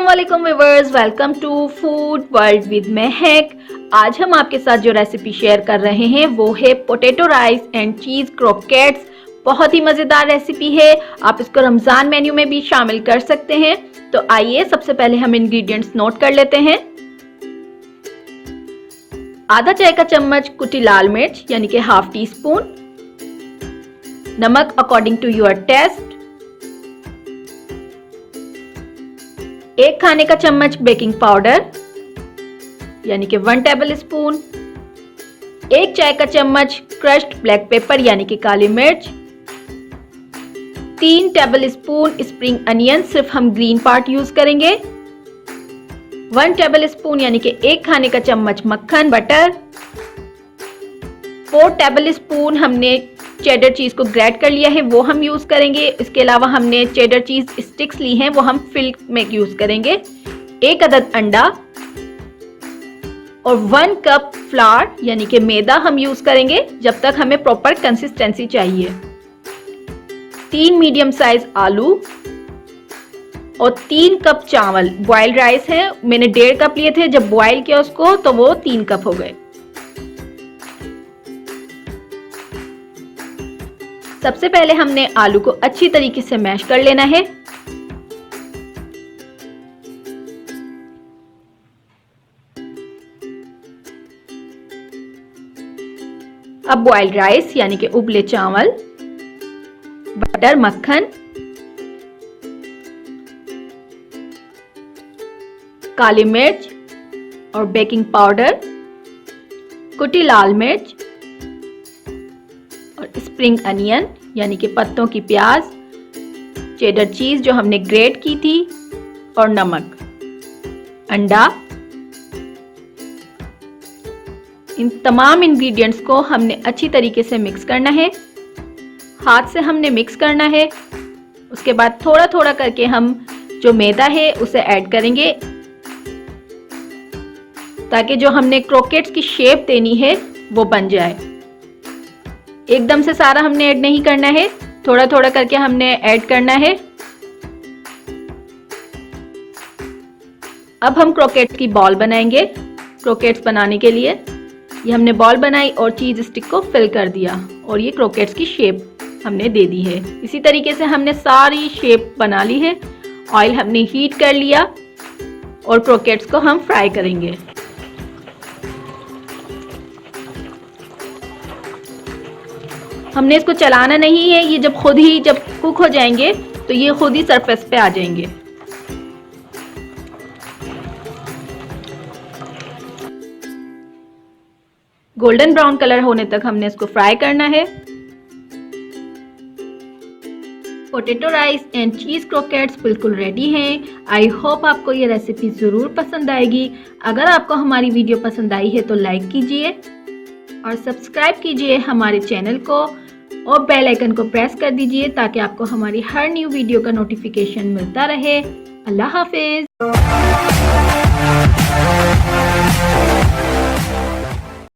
अस्सलामुअलैकुम viewers, welcome to food world with Mehak. आज हम आपके साथ जो रेसिपी शेयर कर रहे हैं वो है potato rice and cheese croquettes. बहुत ही मज़ेदार रेसिपी है, आप इसको रमज़ान मेन्यू में भी शामिल कर सकते हैं। तो आइए सबसे पहले हम इंग्रेडिएंट्स नोट कर लेते हैं। आधा चाय का चम्मच कुटी लाल मिर्च यानी कि हाफ टी स्पून, नमक अकॉर्डिंग टू योर टेस्ट, 1 खाने का चम्मच बेकिंग पाउडर यानी कि 1 टेबल स्पून, 1 चाय का चम्मच क्रश्ड ब्लैक पेपर यानी कि काली मिर्च, 3 टेबल स्पून स्प्रिंग अनियन, सिर्फ हम ग्रीन पार्ट यूज करेंगे, 1 टेबल स्पून यानी कि 1 खाने का चम्मच मक्खन बटर, 4 टेबल स्पून हमने चेडर चीज को ग्रेट कर लिया है वो हम यूज करेंगे। इसके अलावा हमने चेडर चीज स्टिक्स ली हैं वो हम फिल में यूज करेंगे। 1 अदद अंडा और 1 कप फ्लावर यानी कि मैदा हम यूज करेंगे जब तक हमें प्रॉपर कंसिस्टेंसी चाहिए। 3 मीडियम साइज आलू और 3 कप चावल बॉइल्ड राइस है। मैंने 1.5 कप लिए थे, जब बॉइल किया उसको तो वो 3 कप हो गए। सबसे पहले हमने आलू को अच्छी तरीके से मैश कर लेना है। अब बॉइल्ड राइस यानी कि उबले चावल, बटर, मक्खन, काली मिर्च और बेकिंग पाउडर, कुटी लाल मिर्च और स्प्रिंग अनियन यानी कि पत्तों की प्याज, चेडर चीज जो हमने ग्रेट की थी और नमक, अंडा। इन तमाम इंग्रेडिएंट्स को हमने अच्छी तरीके से मिक्स करना है, हाथ से हमने मिक्स करना है। उसके बाद थोड़ा थोड़ा करके हम जो मैदा है उसे ऐड करेंगे ताकि जो हमने क्रोकेट्स की शेप देनी है वो बन जाए। एकदम से सारा हमने ऐड नहीं करना है, थोड़ा थोड़ा करके हमने ऐड करना है। अब हम क्रोकेट्स की बॉल बनाएंगे। क्रोकेट्स बनाने के लिए ये हमने बॉल बनाई और चीज स्टिक को फिल कर दिया और ये क्रोकेट्स की शेप हमने दे दी है। इसी तरीके से हमने सारी शेप बना ली है। ऑयल हमने हीट कर लिया और क्रोकेट्स को हम फ्राई करेंगे। हमने इसको चलाना नहीं है, ये जब कुक हो जाएंगे तो ये खुद ही सरफेस पे आ जाएंगे। गोल्डन ब्राउन कलर होने तक हमने इसको फ्राई करना है। पोटैटो राइस एंड चीज क्रोकेट्स बिल्कुल रेडी हैं। आई होप आपको ये रेसिपी जरूर पसंद आएगी। अगर आपको हमारी वीडियो पसंद आई है तो लाइक कीजिए और सब्सक्राइब कीजिए हमारे चैनल को और बेल आइकन को प्रेस कर दीजिए ताकि आपको हमारी हर न्यू वीडियो का नोटिफिकेशन मिलता रहे। अल्लाह हाफिज।